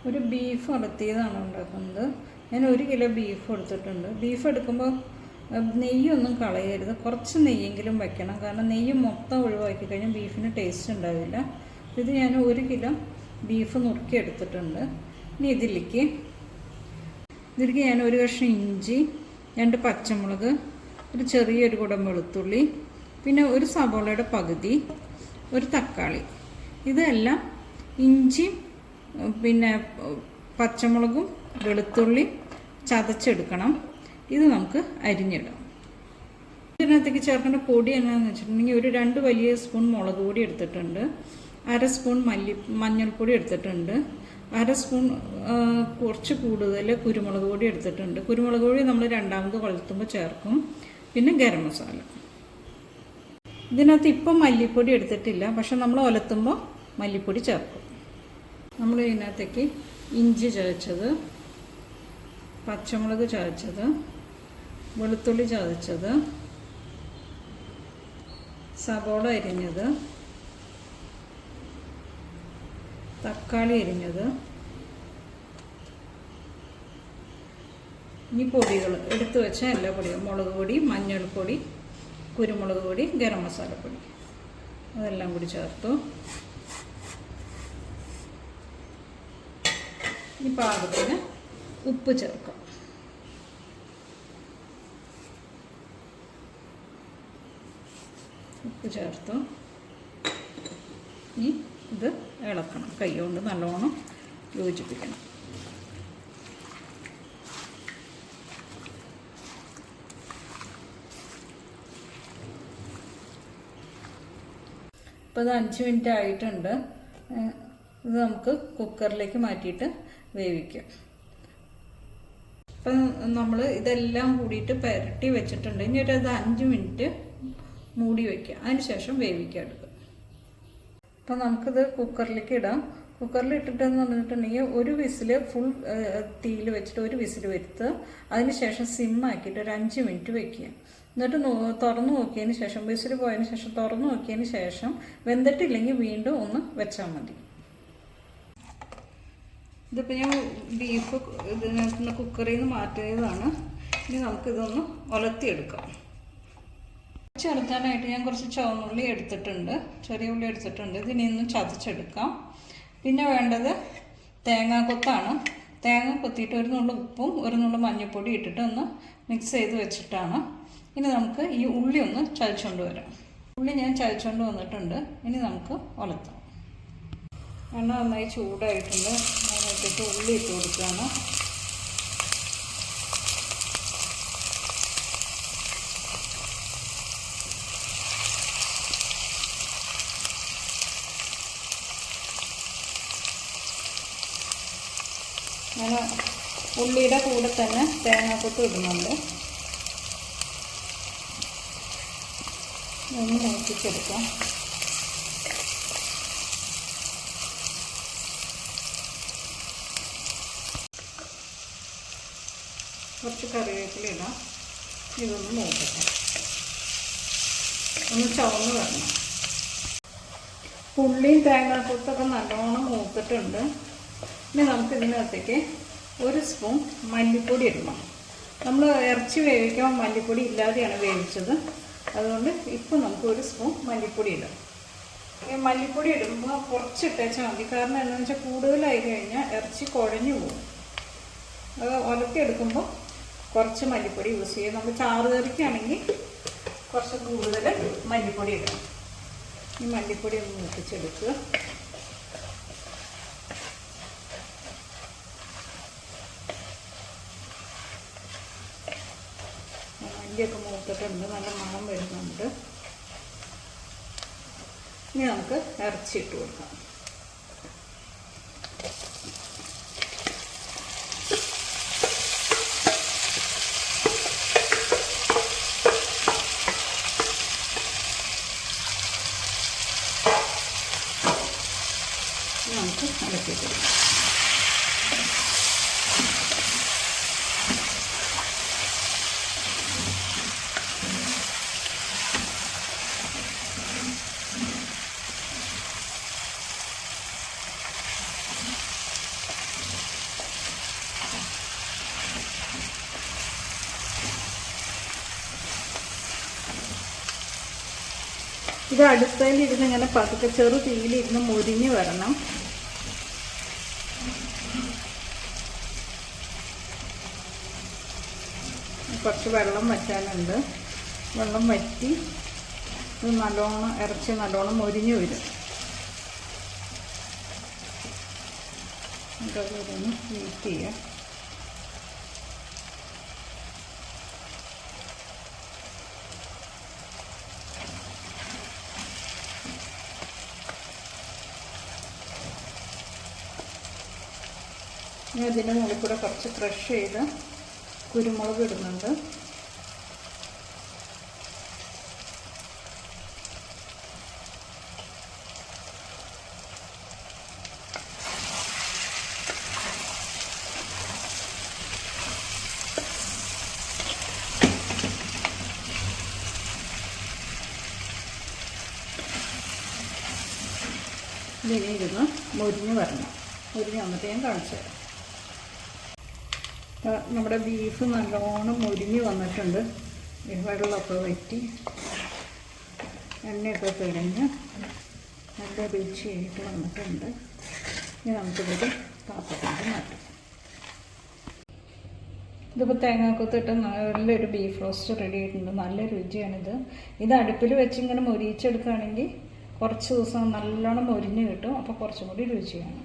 ഒരു ബീഫ് ഉലത്തിയതാണ് ഉണ്ടാക്കുന്നത്. ഞാൻ 1 കിലോ ബീഫ് എടുത്തിട്ടുണ്ട്. ബീഫ് എടുക്കുമ്പോൾ നെയ്യൊന്നും കളയരുത്, കുറച്ച് നെയ്യെങ്കിലും വയ്ക്കണം. കാരണം നെയ്യ് മൊത്തം ഒഴിവാക്കി കഴിഞ്ഞാൽ ബീഫിന് ടേസ്റ്റ് ഉണ്ടാവില്ല. ഇത് ഞാൻ 1 കിലോ ബീഫ് നുറുക്കി എടുത്തിട്ടുണ്ട്. ഇനി ഇതിലേക്ക് ഞാൻ 1 കഷ്ണം ഇഞ്ചി, 2 പച്ചമുളക്, ഒരു ചെറിയൊരു കുടം വെളുത്തുള്ളി, പിന്നെ ഒരു സവോളയുടെ പകുതി, ഒരു തക്കാളി, ഇതെല്ലാം ഇഞ്ചിയും പിന്നെ പച്ചമുളകും വെളുത്തുള്ളി ചതച്ചെടുക്കണം. ഇത് നമുക്ക് അരിഞ്ഞിടാം. ഇതിനകത്തേക്ക് ചേർക്കേണ്ട പൊടി എന്നാന്ന് വെച്ചിട്ടുണ്ടെങ്കിൽ ഒരു 2 വലിയ സ്പൂൺ മുളക് പൊടി എടുത്തിട്ടുണ്ട്, 1/2 സ്പൂൺ മഞ്ഞൾപ്പൊടി എടുത്തിട്ടുണ്ട്, 1/2 സ്പൂൺ കുറച്ച് കൂടുതൽ കുരുമുളക് പൊടി എടുത്തിട്ടുണ്ട്. കുരുമുളക് പൊടി നമ്മൾ രണ്ടാമത് കൊളുത്തുമ്പോൾ ചേർക്കും. പിന്നെ ഗരം മസാല. ഇതിനകത്ത് ഇപ്പം മല്ലിപ്പൊടി എടുത്തിട്ടില്ല, പക്ഷെ നമ്മൾ ഒലത്തുമ്പോൾ മല്ലിപ്പൊടി ചേർക്കും. നമ്മൾ ഇതിനകത്തേക്ക് ഇഞ്ചി ചതച്ചത്, പച്ചമുളക് ചതച്ചത്, വെളുത്തുള്ളി ചതച്ചത്, സവോള അരിഞ്ഞത്, തക്കാളി അരിഞ്ഞത്, ഈ പൊടികൾ എടുത്തു വെച്ച എല്ലാ പൊടിയും, മുളക് പൊടി, മഞ്ഞൾപ്പൊടി, കുരുമുളക് പൊടി, ഗരം മസാലപ്പൊടി, അതെല്ലാം കൂടി ചേർത്തു. ഈ പാകത്തിന് ഉപ്പ് ചേർക്കാം. ഉപ്പ് ചേർത്തു. ഇനി ഇത് ഇളക്കണം, കൈ കൊണ്ട് നല്ലോണം യോജിപ്പിക്കണം. ഇപ്പോൾ ഇത് 5 മിനിറ്റ് ആയിട്ടുണ്ട്. ഇത് നമുക്ക് കുക്കറിലേക്ക് മാറ്റിയിട്ട് വേവിക്കാം. അപ്പം നമ്മൾ ഇതെല്ലാം കൂടിയിട്ട് പുരട്ടി വെച്ചിട്ടുണ്ട്. ഇനി ഒരു 5 മിനിറ്റ് മൂടി വയ്ക്കുക, അതിന് ശേഷം വേവിക്കാൻ എടുക്കുക. അപ്പം നമുക്കിത് കുക്കറിലേക്ക് ഇടാം. കുക്കറിൽ ഇട്ടിട്ടെന്ന് പറഞ്ഞിട്ടുണ്ടെങ്കിൽ ഒരു വിസിൽ ഫുൾ തീയിൽ വെച്ചിട്ട് ഒരു വിസിൽ വരുത്തുക. അതിന് ശേഷം സിമ്മാക്കിയിട്ട് ഒരു 5 മിനിറ്റ് വയ്ക്കുക. എന്നിട്ട് തുറന്നു നോക്കിയതിന് ശേഷം, വിസിൽ പോയതിന് ശേഷം തുറന്നു നോക്കിയതിന് ശേഷം വെന്തിട്ടില്ലെങ്കിൽ വീണ്ടും ഒന്ന് വെച്ചാൽ മതി. ഇതിപ്പോൾ ഞാൻ ബീഫ് ഇതിനകത്തുനിന്ന് കുക്കറിൽ നിന്ന് മാറ്റിയതാണ്. ഇനി നമുക്കിതൊന്ന് ഉലത്തിയെടുക്കാം. ചേർക്കാനായിട്ട് ഞാൻ കുറച്ച് ചുവന്നുള്ളി എടുത്തിട്ടുണ്ട്, ചെറിയ ഉള്ളി എടുത്തിട്ടുണ്ട്. ഇതിനെ ഒന്ന് ചതച്ചെടുക്കാം. പിന്നെ വേണ്ടത് തേങ്ങാക്കൊത്താണ്. തേങ്ങ കൊത്തിയിട്ട് 1 നുള്ളു ഉപ്പും 1 നുള്ളു മഞ്ഞൾപ്പൊടി ഇട്ടിട്ട് ഒന്ന് മിക്സ് ചെയ്ത് വെച്ചിട്ടാണ്. ഇനി നമുക്ക് ഈ ഉള്ളി ഒന്ന് ചതച്ചുകൊണ്ട് വരാം. ഉള്ളി ഞാൻ ചതച്ചുകൊണ്ട് വന്നിട്ടുണ്ട്. ഇനി നമുക്ക് ഉലത്താം. എണ്ണ നന്നായി ചൂടായിട്ടുണ്ട്. അതിനകത്തേക്ക് ഉള്ളി ഇട്ട് കൊടുക്കുകയാണ്. ഞാൻ ഉള്ളിയുടെ കൂടെ തന്നെ തേങ്ങാക്കൊത്ത് ഇടുന്നുണ്ട്. ഒന്ന് നോക്കിച്ചെടുക്കാം. കുറച്ച് കറിവേപ്പില ഇടാം. ഇതൊന്ന് നോക്കട്ടെ, ഒന്ന് ചുവന്ന് വരണം. ഉള്ളിയും തേങ്ങാക്കൊത്തൊക്കെ നല്ലോണം മൂത്തിട്ടുണ്ട്. ഇനി നമുക്ക് ഇതിനകത്തേക്ക് 1 സ്പൂൺ മല്ലിപ്പൊടി ഇടണം. നമ്മൾ ഇറച്ചി വേവിക്കുമ്പോൾ മല്ലിപ്പൊടി ഇല്ലാതെയാണ് വേവിച്ചത്. അതുകൊണ്ട് ഇപ്പോൾ നമുക്ക് 1 സ്പൂൺ മല്ലിപ്പൊടി ഇടാം. ഈ മല്ലിപ്പൊടി ഇടുമ്പോൾ കുറച്ച് ഇട്ടേച്ചാൽ മതി. കാരണം എന്താണെന്ന് വെച്ചാൽ കൂടുതലായി കഴിഞ്ഞാൽ ഇറച്ചി കുഴഞ്ഞു പോകും. അത് ഉലത്തിയെടുക്കുമ്പോൾ കുറച്ച് മല്ലിപ്പൊടി യൂസ് ചെയ്യും. നമ്മൾ ചാറ് കറിക്കാണെങ്കിൽ കുറച്ച് കൂടുതൽ മല്ലിപ്പൊടി ഇടണം. ഈ മല്ലിപ്പൊടി ഒന്ന് മൂപ്പിച്ചെടുക്കുക. മല്ലിയൊക്കെ മൂത്തിട്ടുണ്ട്, നല്ല മണം വരുന്നുണ്ട്. ഇനി നമുക്ക് ഇറച്ചി ഇട്ട് കൊടുക്കാം. നമുക്ക് ഇളക്കി കൊടുക്കാം. ഇത് അടുത്തതിലിരുന്ന് ഇങ്ങനെ പതുക്കെ ചെറു തീയിലിരുന്ന് മുരിഞ്ഞ് വരണം. കുറച്ച് വെള്ളം വറ്റാനുണ്ട്. വെള്ളം വറ്റി ഇത് നല്ലോണം ഇറച്ചി നല്ലോണം മുരിഞ്ഞ് വരും. അതൊന്ന് വെയിറ്റ് ചെയ്യാം. ഇനി അതിൻ്റെ മുകളിൽ കൂടെ കുറച്ച് ക്രഷ് ചെയ്ത് കുരുമുളക് ഇടുന്നുണ്ട്. ഇതിനെ ഇരുന്ന് മുരിഞ്ഞ് വരണം. മുരിഞ്ഞ് വന്നിട്ട് ഞാൻ കാണിച്ചു തരാം. നമ്മുടെ ബീഫ് നല്ലോണം മുരിഞ്ഞ് വന്നിട്ടുണ്ട്. വെള്ളമൊക്കെ വറ്റി എണ്ണയൊക്കെ പിഴിഞ്ഞ് നല്ല രുചിയായിട്ട് വന്നിട്ടുണ്ട്. ഇനി നമുക്കിതൊരു പാത്രത്തിലേക്ക് മാറ്റാം. ഇതിപ്പോൾ തേങ്ങാക്കൊത്തിട്ട് നല്ലൊരു ബീഫ് റോസ്റ്റ് റെഡി ആയിട്ടുണ്ട്. നല്ല രുചിയാണിത്. ഇത് അടുപ്പിൽ വെച്ച് ഇങ്ങനെ മൊരിയിച്ചെടുക്കുകയാണെങ്കിൽ കുറച്ച് ദിവസം നല്ലോണം മൊരിഞ്ഞ് കിട്ടും. അപ്പോൾ കുറച്ചും കൂടി രുചിയാണ്.